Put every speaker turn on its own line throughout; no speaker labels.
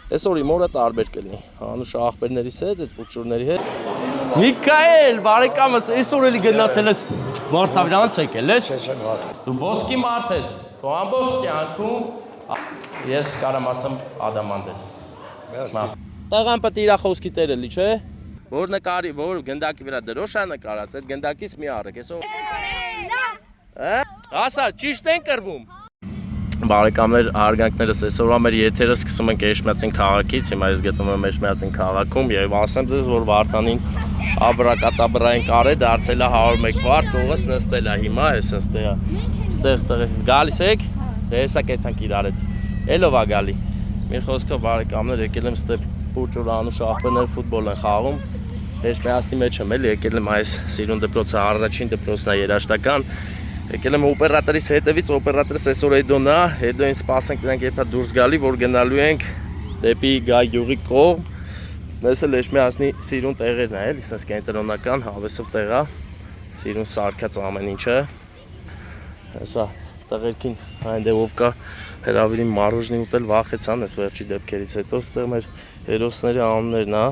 Այսօր իմ օրը տարբեր կլինի։ Անուշ աղբերներիս հետ, այդ փուճուրների հետ։ Միքայել, բարեկամս, այսօր էլի գնացել ես Վարշավայից եկել ես։ Դու ոսկի մարդ ես։ Քո ամբողջ կյանքում ես կարամ ասեմ ադամանտ ես։ Տղան պետք է իր խոսքի տերը լի, չէ՞։ Որ նկարի, որ գնդակի վրա դրոշ է նկարած, այդ գնդակից մի առեք, այսօր։ Ասա, ճիշտ են կրվում։ Բարեկամներ, հարգանքներս, այսօրվա մեր եթերը սկսում ենք Էջմիածին քաղաքից, հիմա ես գտնվում եմ Էջմիածին քաղաքում եւ ասեմ ձեզ, որ Վարդանին աբրակատաբրային կարե դարձել է 101 վարդ, կողս նստել է հիմա, էս այստեղ գալիս եք, հեսա կեթանք իրար հետ։ Էլով է գալի։ Մի խոսքով բարեկամներ, եկել եմ ստե փուճուր Անուշ աղբերներ ֆուտբոլ են խաղում։ Էջմիածնի մեջ եմ էլի, եկել եմ այս Սիրուն դպրոցը, առաջին դպրոցն է երաժշտական։ Եկել եմ օպերատորից հետևից, օպերատորս այսօր Էդոն է, Էդոին սպասենք նրանք երբ է դուրս գալի, որ գնալու ենք դեպի Գայյուղի կողմ։ Մեզ էլ Էջմիածնի Սիրուն տեղերն է, էլի, ասես կենտրոնական, հավեսով տեղ է, Սիրուն սարքած ամեն ինչը։ Հեսա տղերքին այնտեղով կա հրավիրի մարոժնի ուտել վախեցան, այս վերջի դեպքերից հետո ստեղ մեր հերոսների անուններն է։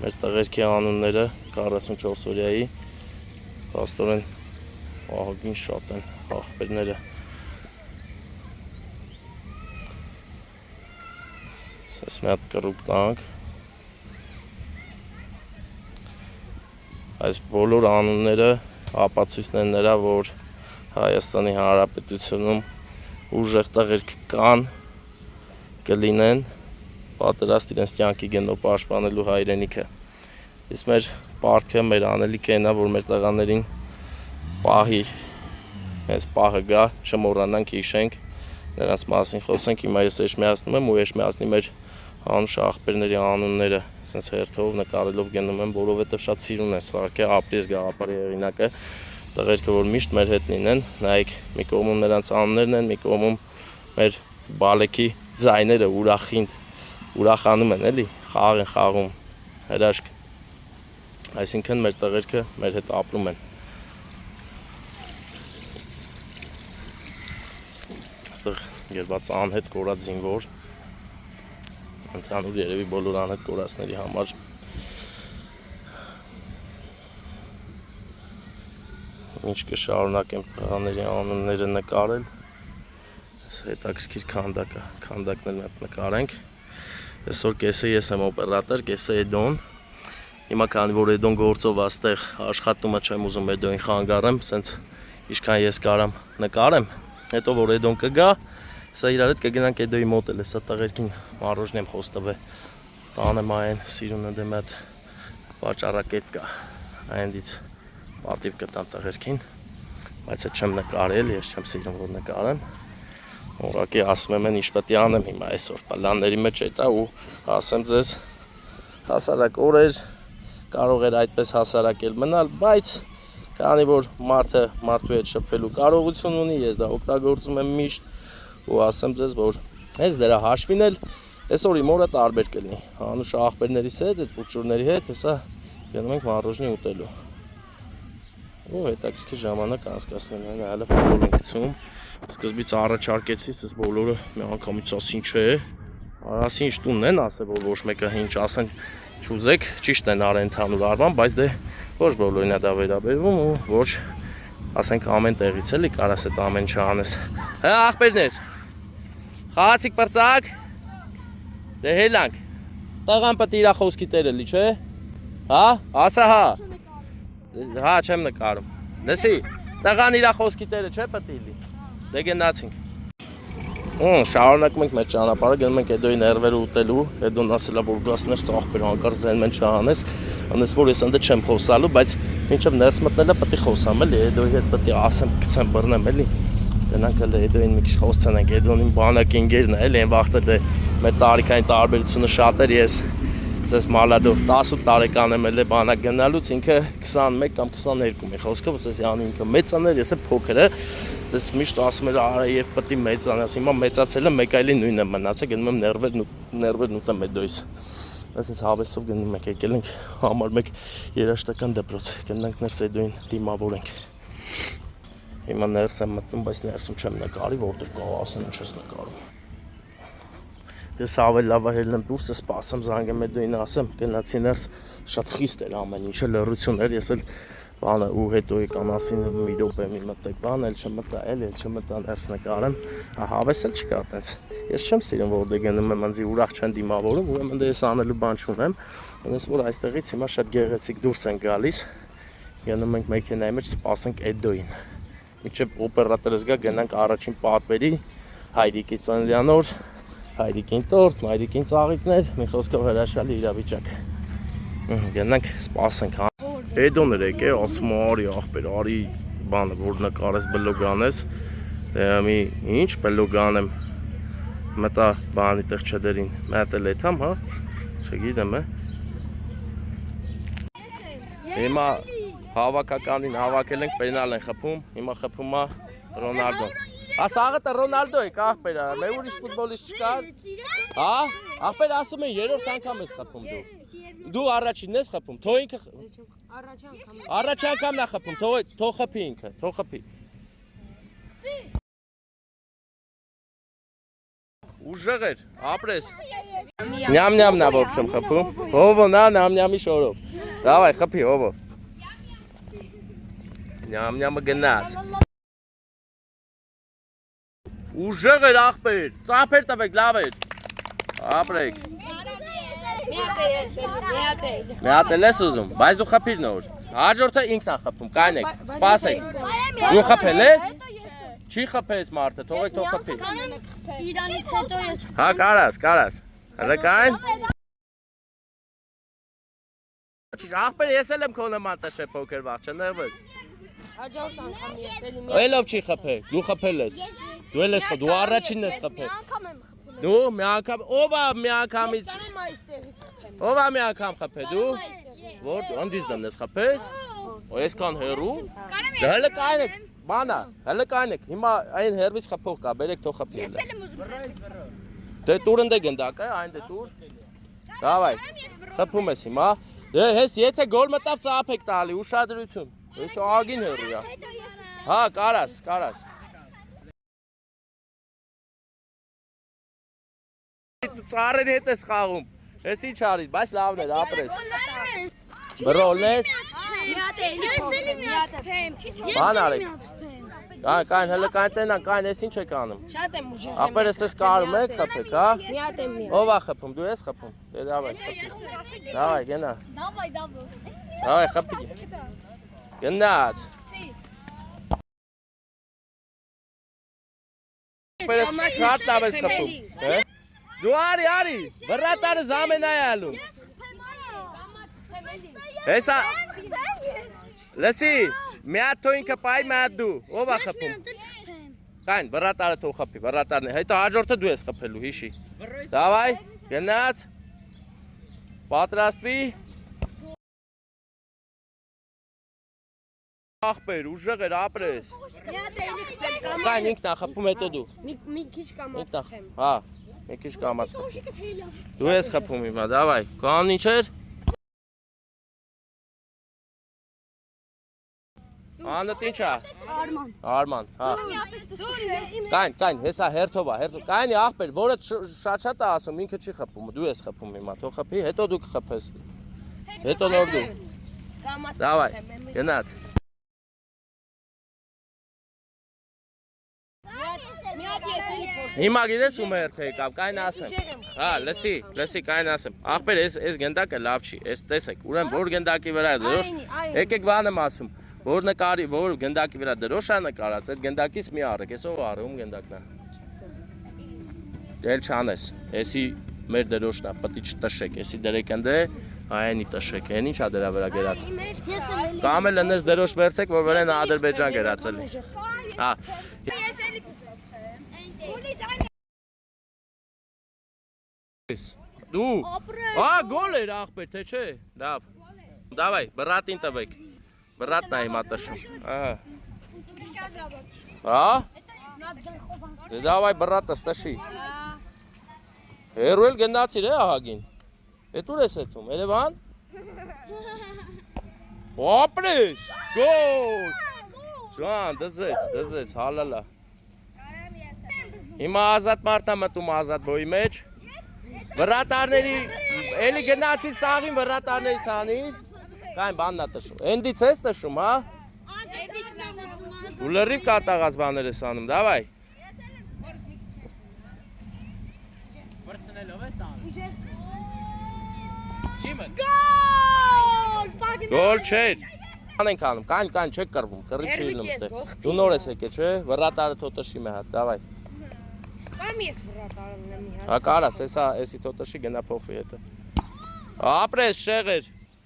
Մեր տղերքի անունները 44 օրյայի Աստորեն ահագին շատ են աղբերները։ Սես մի հատ կռուկ տանք։ Այս բոլոր անունները ապացույցն են նրա, որ Հայաստանի Հանրապետությունում ուժեղ տղերք կան, կլինեն, պատրաստ իրենց կյանքի գնով պաշտպանելու հայրենիքը։ Իսկ մեր պարտքը, մեր անելիքը այնա, որ մեր տղաներին պահի, այս պահը գա, չմոռանանք, հիշենք, նրանց մասին խոսենք, հիմա ես Էջմիածնում եմ ու Էջմիածնի մեր Անուշ աղբերների անունները ասենց հերթով նկարելով գնում եմ, որովհետև շատ սիրուն է սարքը, ապրիզ գաղափարի հեղինակը, տղերքը, որ միշտ մեր հետ լինեն, նայեք, մի կողմում նրանց անուններն են, մի կողմում մեր բալեքի ձայները ուրախանում են, էլի, խաղ են խաղում, հրաշք։ Այսինքն մեր տղերքը մեր հետ ապրում են։ Այստեղ երբաց անհետ կորած զինվոր, ընդհանուր երևի բոլոր անհետ կորածների համար ինչ կշարունակեմ տղաների անունները նկարել, հետաքրքիր քանդակներ նկարենք։ Այսօր կեսը ես եմ օպերատոր, կեսը Էդոն։ Հիմա քանի որ Էդոն գործով աստեղ աշխատում է, չեմ ուզում Էդոին խանգարեմ, սենց ինչքան ես կարամ նկարեմ, հետո որ Էդոն կգա, սա իրար հետ կգնանք Էդոյի մոտ էլ, սա տղերքին մարոժն եմ խոստվել, տանեմ այն Սիրունը դեմ այդ վաճառակետ կա, այնից պատիվ կտան տղերքին, բայց այդ չեմ նկարել, ես չեմ սիրում որ նկարեմ, ուղղակի ասում եմ ինչ պետք է անեմ հիմա այսօր, պլանների մեջ էտա ու ասեմ ձեզ հասարակ օրեր կարող էր այդպես հասարակել մնալ, բայց քանի որ մարդու հետ շփվելու կարողություն ունի, ես դա օգտագործում եմ միշտ ու ասեմ ձեզ, որ հենց դրա հաշվին էլ այսօր իմ օրը տարբեր կլինի։ Անուշ աղբերներիս հետ, այդ փուճուրների հետ, հեսա գնում ենք մարոժնի ուտելու։ Ու հետաքրքիր ժամանակ անցկացնել են, հələ ֆուտբոլ ենք գցում։ Սկզբից առաջարկեցի, ես բոլորը մի անգամից ասին չէ։ Ասի ինչ տունն են, ասել որ ոչ մեկը ինչ ասեն չուզեք, ճիշտ են արեն ընդհանուր առմամբ, բայց դե ոչ բոլորին է դա վերաբերվում ու ոչ ասենք ամեն տեղից էլի կարաս այդ ամեն չանես։ Հա աղբերներ։ Խաղացիք բրծակ։ Դե հելանք։ Տղան պետք է իր խոսքի տերը լի, չէ։ Հա, ասա հա։ Հա, չեմ նկարում։ Լսի, տղան իր խոսքի տերը չէ պետք է լի։ Դե գնացինք։ Շարունակում ենք մեր ճանապարհը, գնում ենք Էդոյի ներվերը ուտելու, Էդոն ասել է որ գասներ ծաղբեր հանկարծ զենմեն չանես, անես որ ես ընդ չեմ խոսալու, բայց մինչև ներս մտնելը պետք է խոսամ էլի, Էդոյի հետ պետք է ասեմ, գցեմ, բռնեմ էլի։ Գնանք էլ Էդոյին մի քիչ խոսցանենք, Էդոնին բանակի ընկերն է էլի, այն վաղտե դե մեր տարիքային տարբերությունը շատ էր, ես Ձեզ մալադով 18 տարեկան եմ էլ բանակ գնալուց ինքը 21 կամ 22 մի խոսքով ասես յանի ինքը մեծաներ ես է փոքրը ես միշտ ասում էր արա երբ պետք է մեծանաս հիմա մեծացել եմ մեկ այլի նույնը մնացել գնում եմ ներվերն ուտեմ Էդոյից այսպես հավեսով գնում ենք եկել ենք համար մեկ երաժշտական դպրոց գնանք ներս Էդոյին դիմավորենք հիմա ներս եմ մտնում բայց ներսում չեմ նկարի որտեղ կարող ասեմ ինչ ես նկարում Ես ավելի լավ ելնեմ դուրսը սպասեմ զանգեմ Էդոյին ասեմ գնացի ներս շատ խիստ էր ամեն ինչը լռություն էր ես էլ բանը ու հետո եկան ասին մի րոպե մի մտեք բան էլ չմտա ներս նկարեմ հավես էլ չկա այդպես ես չեմ սիրում որ դե գնում եմ ինձ ուրախ չեն դիմավորում ուրեմն դե ես անելու բան չունեմ այնպես որ այստեղից հիմա շատ գեղեցիկ դուրս են գալիս գնում ենք մեքենայի մեջ սպասենք Էդոյին մինչև օպերատորս գա գնանք առաջին պատվերի Հայրիկի ծննդյան օր Հայրիկին տորտ, մայրիկին ծաղիկներ, մի խոսքով հրաշալի իրավիճակ։ Գնանք սպասենք, հա։ Էդոն էր եկել, ասում արի ախպեր, արի բանը, որ նկարես բլոգ անես, մի ինչ բլոգ անեմ, մտա բանի տեղ չդերին, մետել էթամ, հա, չգիտեմ, Հիմա հավաքականին հավաքել ենք, պենալ են խփում, հիմա խփում է Ռոնալդոն։ Ասաղը տը Ռոնալդո է, ախպեր, մեր ուրիշ ֆուտբոլիստ չկար։ Հա, ախպեր ասում են երրորդ անգամ ես խփում դու։ Դու առաջինն ես խփում, թող ինքը առաջ անգամն է խփում, թող խփի ինքը, թող խփի։ Ուժեղ էր, ապրես։ Նյամ-նյամն է որ չեմ խփում։ Հովո նա նյամ-նյամի շորով։ Դավայ խփի հովո։ Նյամ-նյամը գնաց։ Ուժեղ էր ախպեր, ծափեր տվեք, լավ էր, ապրեք։ Մի հատ ես ուզում, բայց դու խփիր նոր, հաջորդը ինքն է խփում, կանեք, սպասեք, դու խփել ես, չի խփես մարդը, թողեք թող խփի։
Իրանից հետո ես
Հա, կարաս, հələ կայն։ Ախպեր ես էլ եմ քո նման տշե փոքր վաղ, չնեղվես։
հաջորդ անգամ ես էլի մի
Այլով չի խփել, դու խփել ես։ Դու էլ ես խփել, դու առաջինն ես խփել։ Դու մի անգամ, ով է մի անգամից։
Կարեմ այստեղից խփեմ։
Ով է մի անգամ խփել, դու։ Որ անդից դեմ ես խփես։ Ու այսքան հերու։ Դե հələ կայնեք, բանա, հələ կայնեք։ Հիմա այն հերվից խփող կա, բերեք թող խփի հələ։ Դե տուրն դե գնդակ է, այն դե տուր։ Դավայ, խփում ես հիմա։ Դե հես եթե գոլ մտավ ծափեք տալի, ուշադրություն։ Ես ագին հերու է։ Հա, կարաս։ Ծառերի հետ ես խաղում, ես ինչ արիր, բայց լավն էր, ապրես։ Բրոլն ես։
Ես էլի մի հատ խփեմ։
Բան արեք։ Կայն, հələ կայն տենան, կայն, ես ինչ եք անում։
Շատ եմ ուժեղ։
Ախպեր ես կարում եք խփեք, հա։
Մի հատ եմ մի։
Ով է խփում, դու ես խփում։ Դե դավայ, խփի։ Դավայ, գնա։ Դավայ, խփի։ Գնաց։ Ախպեր ես շատ լավ ես խփում։ Դու արի, բրատարը զամենա է ալում։ Հեսա, լսի, մի հատ թո ինքը պայ, մի հատ դու, ով է խփում։ Կայն, բրատարը թող խփի, բրատարն է, հետո հաջորդը դու ես խփելու, հիշի։ Դավայ, գնաց, պատրաստվի։ Ախպեր, ուժեղ էր, ապրես։
Մի հատ էլի խփեմ։
Կայն, ինքն է խփում, հետո դու։
Մի քիչ կամաց խփեմ։
Հա, մի քիչ կամաց խփի։ Դու ես խփում հիմա, դավայ, կան ինչ էր։ Անդ ինչ է։ Արման, հա։ Կայն, հեսա հերթով է, կայնի ախպեր, որը շատ է ասում, ինքը չի խփում, դու ես խփում հիմա, թող խփի, հետո դու կխփես։ Հետո նոր դու։ Դավայ, գնաց։
Մի հատ ես էլի փորձ։
Հիմա գիտես ում հերթը եկավ, կայն ասեմ։ Հա, լսի, կայն ասեմ։ Ախպեր, այս գնդակը լավ չի, այս տեսեք, ուրեմն որ գնդակի վրա դրոշ, եկեք բան եմ ասում, որ նկարի, որ գնդակի վրա դրոշ է նկարած, այդ գնդակից մի առեք, ես ով առը, ում գնդակն է։ Դել չանես, եսի մեր դրոշն է, պտի չտշեք, եսի դրեք ընդե, այնի տշեք, են ինչ է դրա վրա գերած։ Կամ էլ ընես դրոշ վերցեք, որ վրեն Ադրբեջան գերացել է։ Հա։ Դու, գոլ էր ախպեր, թե չէ, դավ, դավայ, բրատին տվեք, բրատն է հիմա տշում, հա, դե դավայ բրատս տշի, հերու էլ գնացիր է ահագին, էտ ուր ես էթում, Երևան, ապրես, գոլ, Ջան, դզեց, հալալա, հիմա ազատ մարդա մտում ազատ բոյի մեջ, վրատարների էլի գնացիր սաղին վրատարների սանին։ Կայն բանն է տշում։ Էնդից ես տշում, հա։ Ու լրիվ կատաղած բաներ ես անում, դավայ։ Գոլ չէր։ Ան ենք անում, կայն չեք կռվում, կռիվ չի լինում ստեղ։ Դու նոր ես եկել, չէ՞, վրատարը թոտշի մի հատ, դավայ։
Կամ ես վրատարը ունեմ մի հատ։
Հա կարաս, հեսա, էսի թոտշի գնա փոխվի հետը։ Ապրես շեղեր։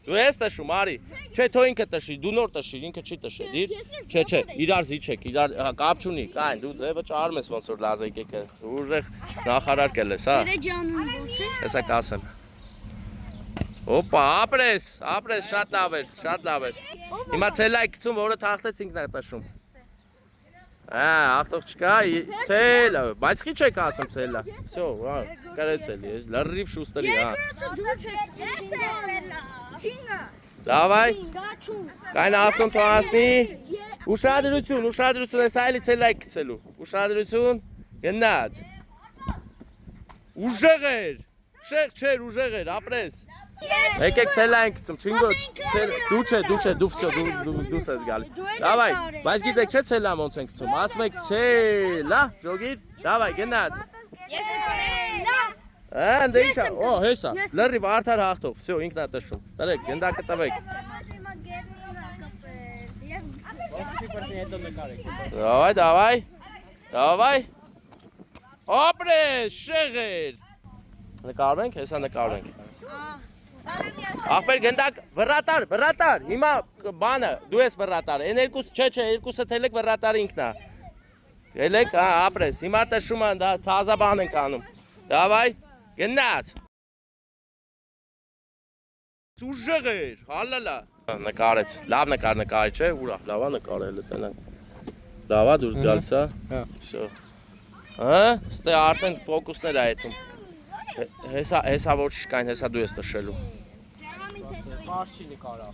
Դու ես տշում, արի։ Չէ, թո ինքը տշի, դու նոր տշիր, ինքը չի տշել, իր։ Չէ, իրար զիջեք, իրար կապ չունի, կայն, դու ձևը ճարում ես ոնց որ լազեք եկել։ Ուժեղ նախարարկել ես, հա։
Երեջանուն ոնց է։
Հեսա կասեմ։ Օպա, ապրես, շատ լավ էր։ Հիմա ցելայ գցում, որը թախտեցինք նա տաշում։ Ախտող չկա, ցելա, բայց քիչ եք ասում ցելա։ Всё, կարեցել ես, լրիվ շուստերի, հա։ Դավայ։ Կայն ավտոն թողասնի։ Ուշադրություն, ես այլի ցելայ գցելու։ Ուշադրություն, գնաց։ Ուժեղեր։ Շեղ չէր, ուժեղեր, ապրես։ Եկեք ցելա ենք գցում, չինգո, դու չէ, դու всё, դու ես գալի։ Դավայ, բայց գիտեք չէ ցելա ոնց ենք գցում, ասում եք ցելա, ջոգիր, դավայ, գնաց։
Ես ցելա։
Դե ինչա, հեսա, լրիվ արդար հաղթող, всё, ինքն է տշում։ Դարեք, գնդակը տվեք։ Դավայ։ Ապրես, շեղեր։ Նկարում ենք, հեսա նկարում ենք։ Ախպեր գնդակ, վրատար, հիմա բանը, դու ես վրատար, են երկուսը թելեք վրատարը ինքն է։ Ելեք, ապրես, հիմա տշում են, թազա բան ենք անում։ Դավայ, գնաց։ Ուժեղեր, հալալա։ Նկարեց, լավ նկարի չէ, ուրա, լավա նկարել է տնանք։ Լավա դուրս գալիս, հա։ Всё։ Հա, ստե արդեն ֆոկուսներ է այդում։ Հեսա ոչ չկային, հեսա դու ես տշելու։
Պարզ չի նկարա։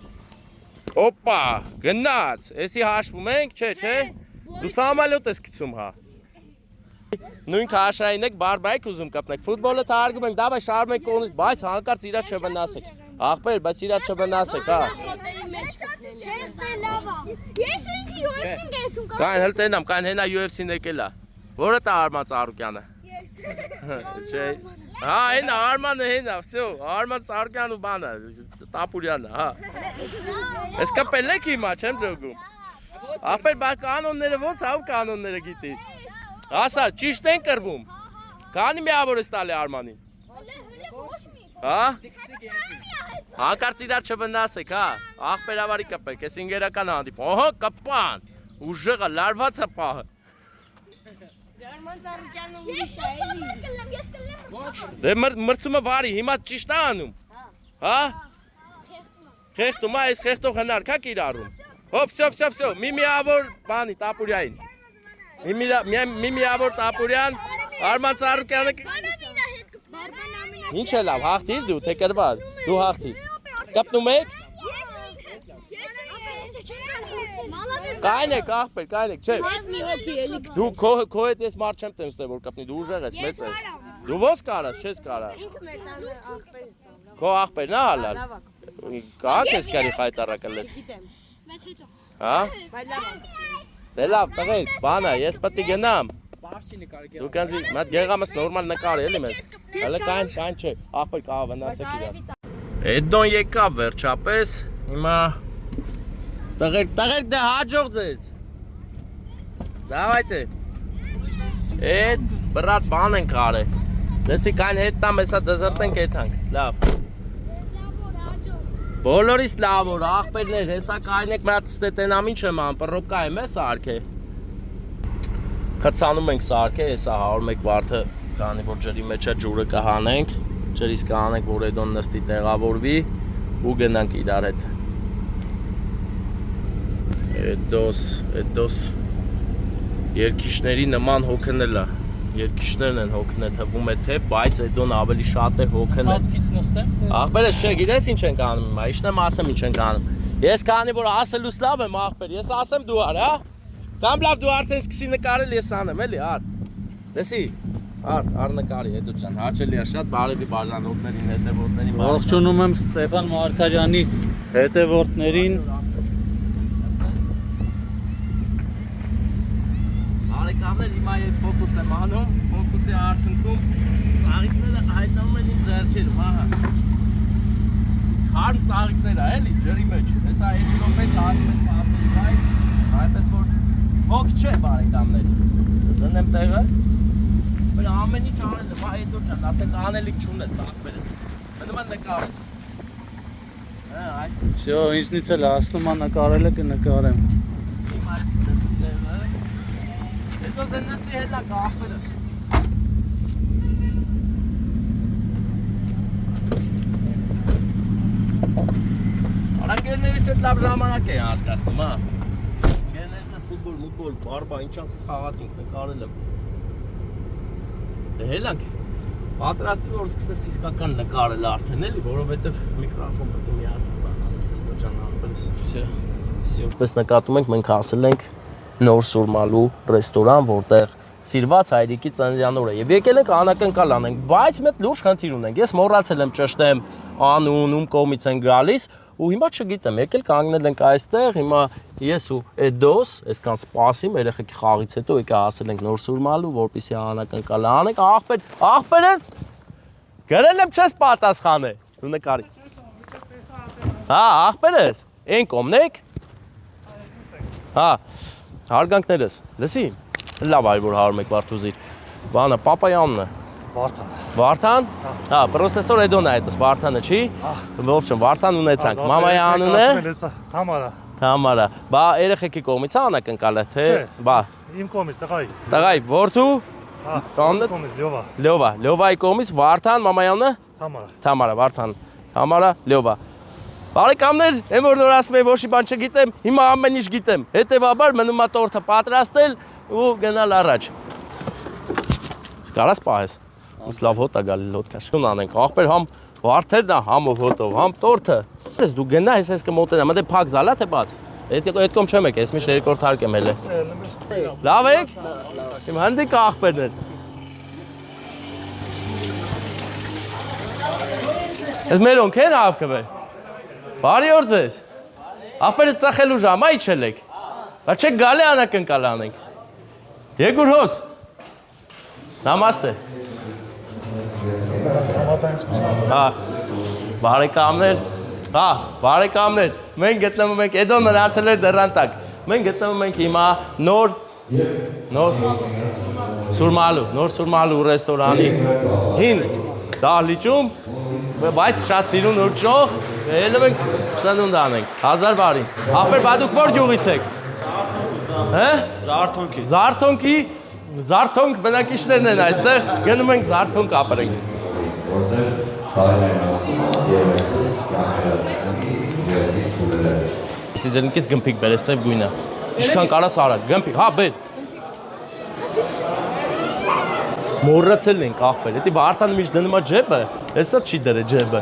Օպա, գնաց, էսի հաշվում ենք, չէ։ Դու սամալյոտ ես գցում, հա։ Նույն քաշային եք, բարբայք ուզում կապնեք, ֆուտբոլը թարգում ենք, դավայ շարում ենք կողմից, բայց հանկարծ իրար չվնասեք։ Ախպեր, բայց իրար չվնասեք, հա։ Կայն հլ տենամ, կայն հենա UFC-ն եկել է։ Որը տա Արման Ծառուկյանը։ Չէ։ Հա, հենա Արմանը հենա, всё, Արման Ծառուկյանը բանը, Տապուրյանը, հա։ Ես կապել եք հիմա, չեմ ջոգում։ Ախպեր, բա կանոնները ոնց ավ կանոնները գիտի։ Ասա, ճիշտ են կռվում։ Քանի միավոր ես տալի Արմանին։ Հա։ Հանկարծ իրար չվնասեք, հա։ Ախպերավարի կպեք, ես ինգերական հանդիպում։ Օհո, կպան։ Ուժեղը լարված է պահը։
Արման Ծառուկյանը ուրիշ է, էլի։
Դե մրցումը վարի, հիմա ճիշտ է անում։ Հա։ Խեղտում, այս խեղտող հնար կա կիրառում։ Հոպ, всё, մի միավոր բանի Տապուրյային։ Մի միավոր Տապուրյան, Արման Ծառուկյանը։ Ինչ է լավ, հաղթիր դու, թե կրվար, դու հաղթիր։ Կպնում եք։ Կայն եք, ախպեր, չէ։
Մի հոգի էլի։
Դու քո հետ ես մարդ չեմ տեմ ստե որ կպնի, դու ուժեղ ես, մեծ ես։ Դու ոնց կարաս, չես կարա։
Ինքը մեր տանը ախպեր է։
Քո ախպերն է հալալ։ Կա քեզ կարի խայտարակել ես։ Հա։
Բայց լավ։
Դե լավ, տղեկ, բանա, ես պետք է գնամ։
Պարզ չի նկարի։
Դու կանցի, մատ գեղամս նորմալ նկար էլի մեզ։ Հələ կան չէ, ախպեր կա վնասեք իրար։ Էդոն եկավ վերջապես, հիմա տղեկ դե հաջող ձեզ։ Դավայցե։ Էդ բրատ բան ենք արել։ Լսի կայն հետ տամ, հեսա դզրտենք եթանք, լավ։ Բոլորիս լավ որ, ախպերներ, հեսա կայն եք մատ ստետենամ ինչ եմ ան, պռոպկա եմ է սարք է։ Խցանում ենք սարք է, հեսա 101 վարդը, կանի որ ջրի մեջ է ջուրը կհանենք, ջրիս կհանենք, որ էդոն նստի տեղավորվի ու գնանք իրար հետ։ Էդոս երկիշների նման հոգնել է, երկիշներն են հոգնել, թվում է թե, բայց էդոն ավելի շատ է հոգնել։
Հացքից նստեմ։
Ախպերս չէ, գիտես ինչ ենք անում հիմա, իշնեմ ասեմ ինչ ենք անում։ Ես քանի որ ասելուց լավ եմ ախպեր, ես ասեմ դուար, հա։ Կամ լավ դու արդեն սկսի նկարել ես անեմ, էլի, ար։ Լսի, Առնկարի Էդոտ ջան, հաճելի է շատ բարևի բաժանորդներին, հետևորդներին։
Ողջունում եմ Ստեփան Մարգարյանի հետևորդներին։
Բարեկամներ, հիմա ես ֆոկուս եմ անում, ֆոկուսի արդյունքում ծաղիկները հայտնվում են իմ ձեռքերում, ահա։ Հարմ ծաղիկներ է, էլի, ջրի մեջ։ Հեսա 2 րոպե հանում են պատերի վայր, այնպես որ հոգ չէ, բարեկամներ։ Դնեմ տեղը։ Մեր ամեն ինչ անել եմ, Էդոտ ջան, ասենք անելիք չունես, ախպերես։ Մնում են նկարես։ Այս
Всё, ինձնից էլ ասնում ա նկարելը կնկարեմ։
հիմա այս տեղը։ Հետո զեննստի հետա ախպերես։ Արգերներիս հետ լավ ժամանակ է հասկացնում, հա։ Գերներիս հետ ֆուտբոլ, բարբա, ինչ ասես խաղացինք, նկարել եմ։ Դե հելանք, պատրաստի որ սկսես իսկական նկարել արդեն էլի, որովհետև միկրոֆոն պետք է միացնես բանանես Էդոտ ջան ախպերս։ Ինչպես նկատում ենք, մենք հասել ենք Նոր Սուրմալու ռեստորան, որտեղ սիրված հայրիկի ծննդյան օրը եւ եկել ենք անակնկալ անենք, բայց մեծ լուրջ խնդիր ունենք։ Ես մոռացել եմ ճշտեմ անուն, ում կողմից են գալիս ու հիմա չգիտեմ, եկել կանգնել ենք այստեղ, հիմա ես ու Էդոս, այսքան սպասիմ, երեխեքի խաղից հետո եկա հասել ենք Նոր Սուրմալու, որպեսզի անակնկալ անենք, ախպերս գրել եմ չես պատասխանել, դու նկարի։ Հա, ախպերս, այն կողմն եք։ Հա, հարգանքներս, լսի, լավ այր որ 101 վարդուզիր, բանը, պապայանն է։ Վարդան։ Հա, պրոստեսոր Էդոնն է այդպես, Վարդանը չի։ Ոբշն, Վարդան ունեցանք, մամայի անուն է։ Թամարա։ Բա երեխեքի կողմից է անակնկալը, թե բա։
Իմ կողմից տղայի։
Տղայի, որդու։
Հա,
Կողմը
կողմից Լյովա։
Լյովայի կողմից Վարդան, մամայի անունը։ Թամարա, Վարդան։ Թամարա, Լյովա։ Բարեկամներ, եմ որ նոր ասում եմ, ոչի բան չգիտեմ, հիմա ամեն ինչ գիտեմ։ Հետևաբար մնում է տորթը պատրաստել ու գնալ առաջ։ Կարաս պահես։ Ոնց լավ հոտ է գալի լոդկաշ։ Ուն անենք, ախպեր համ վարդերն է, համով հոտով, համ տորթը։ Ես դու գնա, ես կմոտենամ, մտե փակ զալա թե բաց։ Այդ կողմ չեմ եք, ես միշտ երկրորդ հարկ եմ ելել։ Լավ եք։ Իմ հանդիկ ախպերներ։ Ես մերոնք են հապկվե։ Բարի օր ձեզ։ Ախպերը ծախելու ժամ, այ չել եք։ Բա չեք գալի անակնկալ անենք։ Եգուր հոս։ Նամաստե։ Հա, բարեկամներ, մենք գտնվում ենք, Էդոն մնացել էր դռան տակ, մենք գտնվում ենք հիմա նոր Սուրմալու ռեստորանի հին դահլիճում, բայց շատ սիրուն ուրճող, ելում ենք ծնունդ անենք, 1000 բարին։ Ախպեր, բա դուք որ գյուղից եք։ Զարթոնքի։ Զարթոնք բնակիչներն են այստեղ, գնում ենք զարթոնք ապրենք։
Որտեղ տարիներն ասում եւ այսպես կյանքը գեղեցիկ փուլել է։
Իսի ձերնքից գմփիկ բեր, սև գույնը։ Ինչքան կարաս արա, գմփիկ, հա բեր։ Մոռացել ենք ախպեր, էդի Վարդանը միշտ դնում է ջեբը, հեսա չի դրե ջեբը։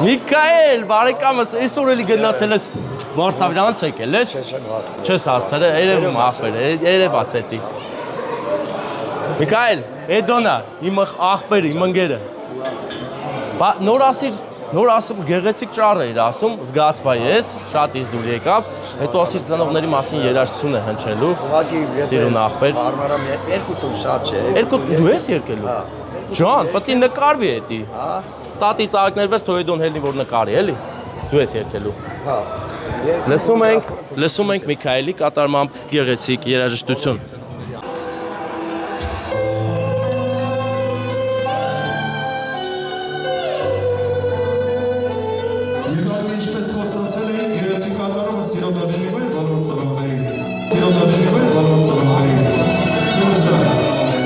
Միքայել, բարեկամս, այսօր էլի գնացել ես Վարշավյանց եկել ես։ Չես հասցել, երևում ախպեր, երևաց էդի։ Միքայել, Էդոնա, իմ ախպերը, իմ ընկերը։ Նոր ասում գեղեցիկ ճառ էր ասում, զգացվա ես, շատ իս դուր եկավ, հետո ասիր ծնողների մասին երաժշտություն է հնչելու։ Սիրուն ախպեր։
Հարմարամ 2 տուն շատ չէ։
Դու ես եկելու։ Ջան, պետք է նկարվի էդի։ Տատի ծաղիկներ վես թող Էդոն հելնի որ նկարի, էլի։ Դու ես եկելու։
Հա։
Լսում ենք Միքայելի կատարմամբ գեղեցիկ երաժշտություն։
Երկարքը ինչպես խոստացել էին, գեղեցիկ կատարումը սիրոդաբերի վեր բոլոր ծրողներին։ Սիրոդաբերի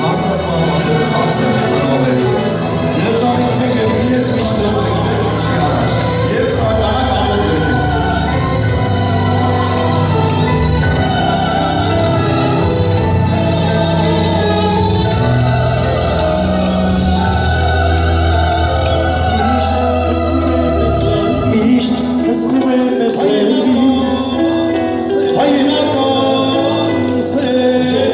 ասաս պահվածել հարցեր ծրողներին։ Եվ ծաղիկներ և ես միշտ տեսնեք ձեր ինչի առաջ։ Եվ ծաղկանակ ամեն ձերքեք։
Հայրական սերը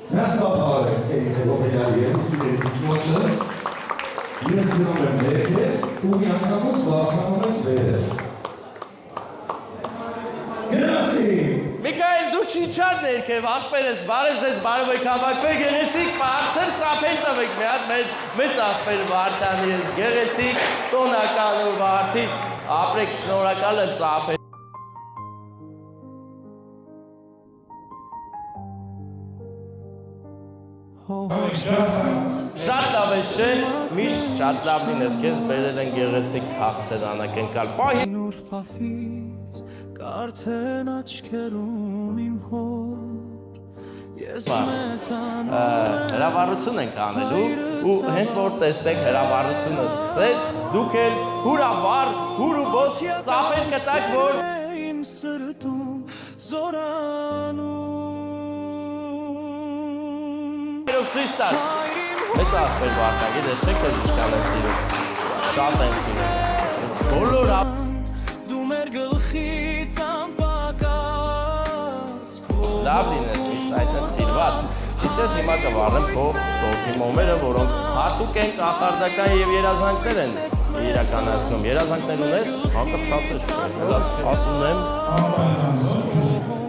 Հացապար եք հոբելյար եմ սիրելի թոչը, ես սիրում եմ ներքեր ու մի անգամոց վարսանում եք վերեր։ Գրասի!
Միքայել դու չիչար ներքև, աղբերս, բարև ձեզ, բարև եք հավաքվեք, գեղեցիկ բարձր ծափեր տվեք մի հատ մեծ աղբեր Վարդանի ես, գեղեցիկ տոնական ու վարդի, ապրեք շնորհակալ եմ ծափեր։ Շատ լավ ես չէ, միշտ շատ լավ լինես, քեզ բերել են գեղեցիկ քաղցեր անակնկալ, պահի։
Նուրփախից կարթեն աչքերում իմ հոր ես մեծանում
հրավառություն ենք անելու ու հենց որ տեսեք հրավառությունը սկսեց, դուք էլ հուրավար, հուր ու ոց ծափեր կտակ, որ
իմ սրտում զորանում
ցույց տալ։ Մեծ աղբեր Վարդան, գիտես չեք ես ինչքան է սիրում, շատ են սիրում, բոլոր
դու մեր գլխից անպակաս
լավ լինես միշտ այդպես սիրված, իսկ ես հիմա կվառեմ քո ստորքի մոմերը, որոնք հատուկ են կախարդական և երազանքներ են իրականացնում, երազանքներ ունես, հանկրճացես չէ, ասում եմ,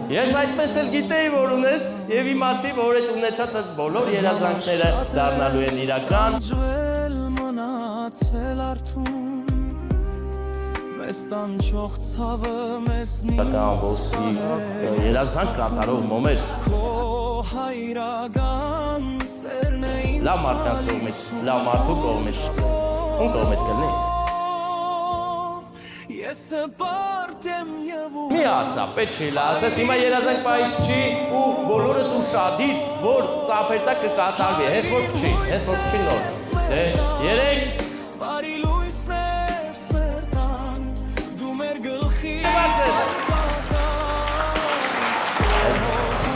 ես այդպես էլ գիտեի, որ ունես և իմացի, որ այդ ունեցած այդ բոլոր երազանքները դառնալու են իրական։
ջվել մնացել արթուն մեզ տանչող ցավը մեզնից
Իրական ոսկի երազանք կատարող մոմեր
քո հայրական սերն է ինձ
լավ մարդկանց կողմից, լավ մարդու կողմից, ում կողմից կլինի։
ես պարտ եմ և ու
Մի ասա, պետք չի լասես, հիմա երազանք պահիկ չի ու բոլորդ ու շադիր, որ ծափերտակ կկատարվի, հենց որ չի, հենց որ չի նոր։ Դե, երեք,
բարի լույսն ես մեր տան, դու մեր գլխի
ես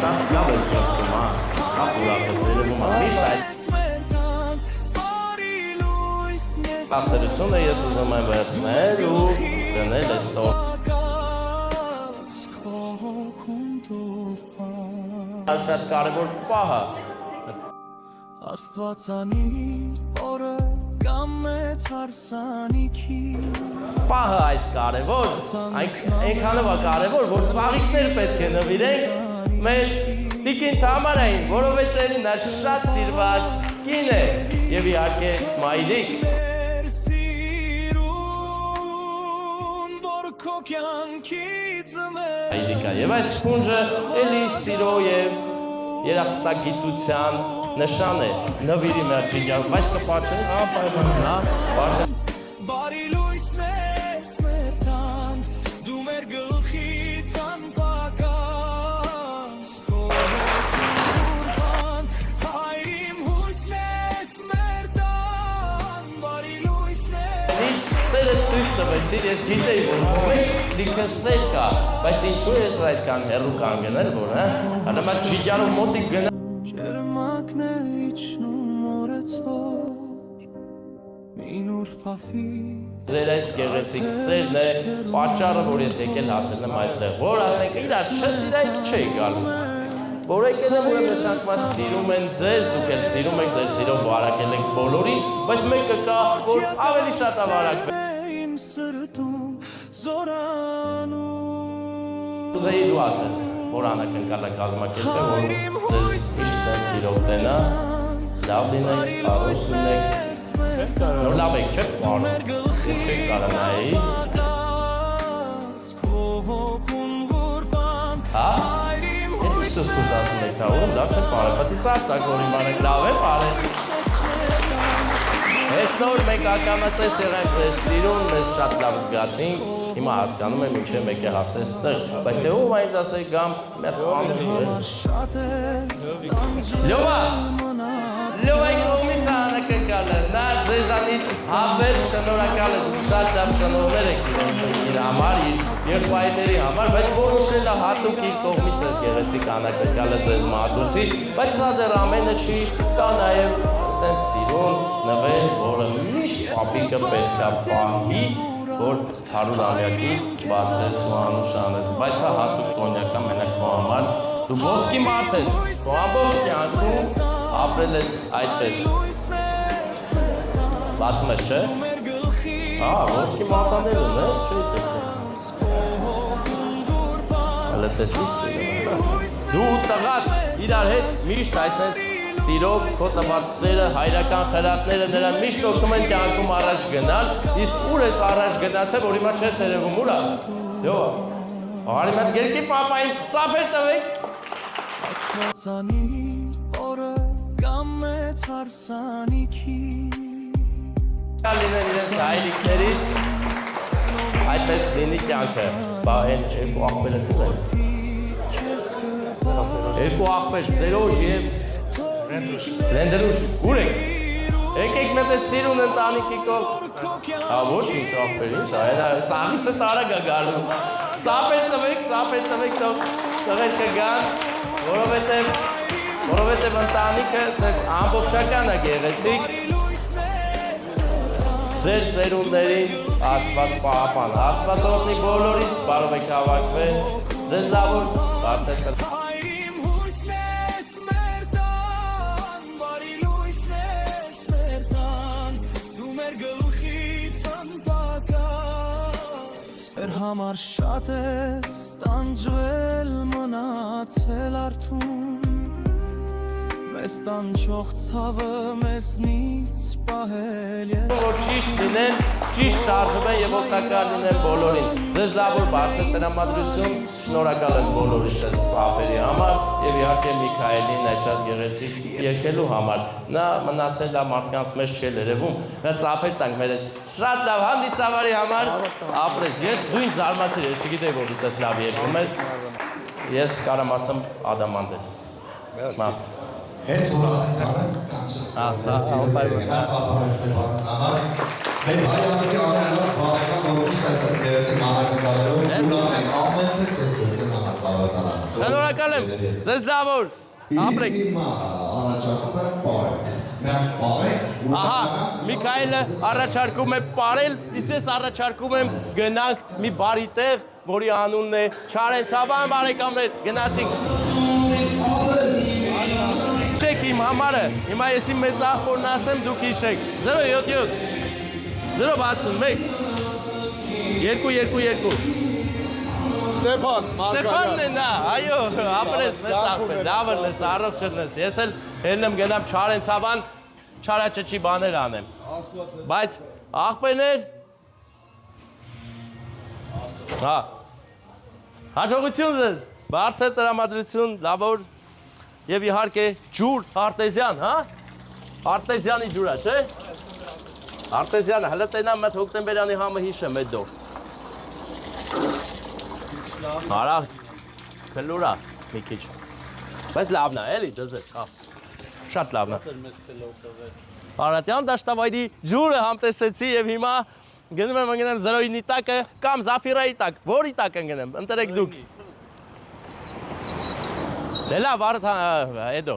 շատ լավ ես ճոքում, շատ ուրախ ես երևում, միշտ այդ բացերությունը ես ուզում եմ վերցնել ու դնել ես տոր։ Շատ կարևոր պահը։
Աստվածանի օրը կամ մեծ հարսանիքի
Պահը այս կարևոր, այնքանով է կարևոր, որ ծաղիկներ պետք է նվիրենք մեր տիկին Թամարային, որովհետև նա շատ սիրված կին է և իհարկե մայրիկ։ Այդիկա և այս խունջը էլի սիրո և երախտագիտության նշան է, նվիրի մեր ջիգյան, բայց կպաչես, պաչես։
Բարի լույսն ես մեր տան, դու մեր գլխից անպակաս քո ուրբան, հայրիմ հույսն ես մեր տան, բարի լույսն ես
Սերը ցույց տվեցիր, ես գիտեի, որ մեջ լիքը սեր կա, բայց ինչու ես այդքան հեռու կանգնել, որ հա ջիգյանով մոտիկ գնա
Ջերմակն է իջնում օրեցօր, մի նուրբախից
Ձեր այս գեղեցիկ սերն է պատճառը, որ ես եկել հասել եմ այստեղ, որ ասենք իրար չսիրայք չէի գալու, որ եկել եմ ուրեմն նշանակված սիրում են ձեզ, դուք էլ սիրում եք, ձեր սիրով վարակել ենք բոլորին, բայց մեկը կա, որ ավելի շատ է վարակվել։
իմ սրտում զորանում
Ուզեի դու ասես, որ անակնկալ է կազմակերպել, որ ձեզ միշտ ձեր սիրով տենա, լավ լինեք, առույց լինեք, նոր լավ եք չեք պարում, և չեք կարանայի, հա, և իշտս կուս ասում եք, հա, լավ չեք պարում, պատի ծարդ տակ, որ իմ անեք լավ է պարել, Ես նոր մեկ ականատես եղանք ձեր սիրուն, մեզ շատ լավ զգացինք, հիմա հասկանում եմ ինչ է մեկ է հասես տեղ, բայց թե ով այնց ասեք գամ մեր Լյովա, Լյովայի կողմից անակնկալը, նա ձեզանից հավեր շնորհակալ է, շատ լավ շնորհներ եք իր համար, իր եղբայրների համար, բայց որոշել է հատուկ իր կողմից ես գեղեցիկ անակնկալը ձեզ մատուցի, բայց սա դեռ ամենը չի, կա նաև սենց սիրուն նվեր, որը միշտ պապիկը պետք է պահի, որ 100-ամյակի բացես ու անուշանես, բայց սա հատուկ կոնյակ է մենակ քո համար, դու ոսկի մարդ ես, քո ամբողջ կյանքում ապրել ես այդպես։ Բացում ես, չէ՞։ Ոսկի մատաներ ունես, չէ՞ տեսել։ Հələ տեսի՞ր սիրո։ Դու տղատ իրար հետ միշտ այսպես սիրով քո տված սերը, հայրական խրատները նրան միշտ օգնում են կյանքում առաջ գնալ, իսկ ուր ես առաջ գնացել, որ հիմա չես երևում, ուր է։ Յո։ Արի մատ գերկի պապային ծափեր տվեք։
Աստվածանի օրը կամ մեծ հարսանիքի
Լինեն իրենց հայրիկներից այդպես լինի կյանքը, բա են երկու աղբերը տուր են։ Երկու աղբեր, Սերոժ և Լենդրուշ, ուր եք։ Եկեք մետ է սիրուն ընտանիքի կող։ Ոչ ինչ աղբեր, ինչ, ծաղիցը տարը գագարում։ Ծապեր տվեք, տղեր կգան, որովհետև ընտանիքը սենց ամբողջական է գեղեցիկ, ձեր սերունդներին Աստված պահապան, Աստված օգնի բոլորիս, բարով եք հավաքվել, ձեզ լավոր բարձր կլ։
Հայրիմ հույսն ես մեր տան, բարի լույսն ես մեր տան, դու մեր գլխից անպակաս, մեր համար շատ ես տանջվել մնացել արթուն, մեզ տանջող ցավը մեզնից պահել ես։
Որ ճիշտ լինեն, ճիշտ շարժվեն և օգտակար լինեն բոլորին։ Ձեզ լավոր բարձր տրամադրություն, շնորհակալ եմ բոլորիս այդ ծափերի համար և իհարկե Միքայելին այդ շատ գեղեցիկ երգելու համար։ Նա մնացել է մարդկանց մեջ չէր երևում, նա ծափեր տանք մերես։ Շատ լավ հանդիսավարի համար ապրես։ Ես դու ինձ զարմացիր, ես չգիտեի, որ դու տես լավ երգում ես։ Ես կարամ ասեմ ադամանտ ես։
Հենց որ այդտեղս մեր հայ ազգի ամենալավ բարեկամ որոշ տեսես գերեցիկ անակնկալերով ուրախ ենք ամենտեղ կես տեսնեմ անացավարդանան։
Շնորհակալ եմ, ձեզ լավոր, ապրեք։
Իսկ առաջարկում եմ պարեք, մենք պարեք,
Ահա, Միքայելը առաջարկում է պարել, իսկ ես առաջարկում եմ գնանք մի բարի տեղ, որի անունն է Չարենցավան բարեկամներ, գնացինք։ Շեք իմ համարը, հիմա ես իմ մեծ աղբորն ասեմ, դուք հիշեք, 077 061 222 Ստեփանն է նա, այո, ապրես մեծ աղբեր, լավն ես, առողջ ես, ես էլ հելնեմ գնամ Չարենցավան, չարաճճի բաներ անեմ, բայց աղբերներ, հաջողություն ձեզ, բարձր տրամադրություն, լավոր և իհարկե ջուր, արտեզյան, արտեզյանի ջուրա, չէ? Արտեզյանը, հլը տենամ մետ հոկտեմբերյանի համը հիշեմ էդ դով։ Արա, կլուրա մի քիչ, բայց լավն է, էլի դզեց, շատ լավն է։ Արատյան դաշտավայրի ջուրը համտեսեցի և հիմա գնում եմ ընգնեմ 0-9-ի տակը կամ Զաֆիրայի տակ, որի տակ ընգնեմ, ընտրեք դուք։ Դե լավ, էդո։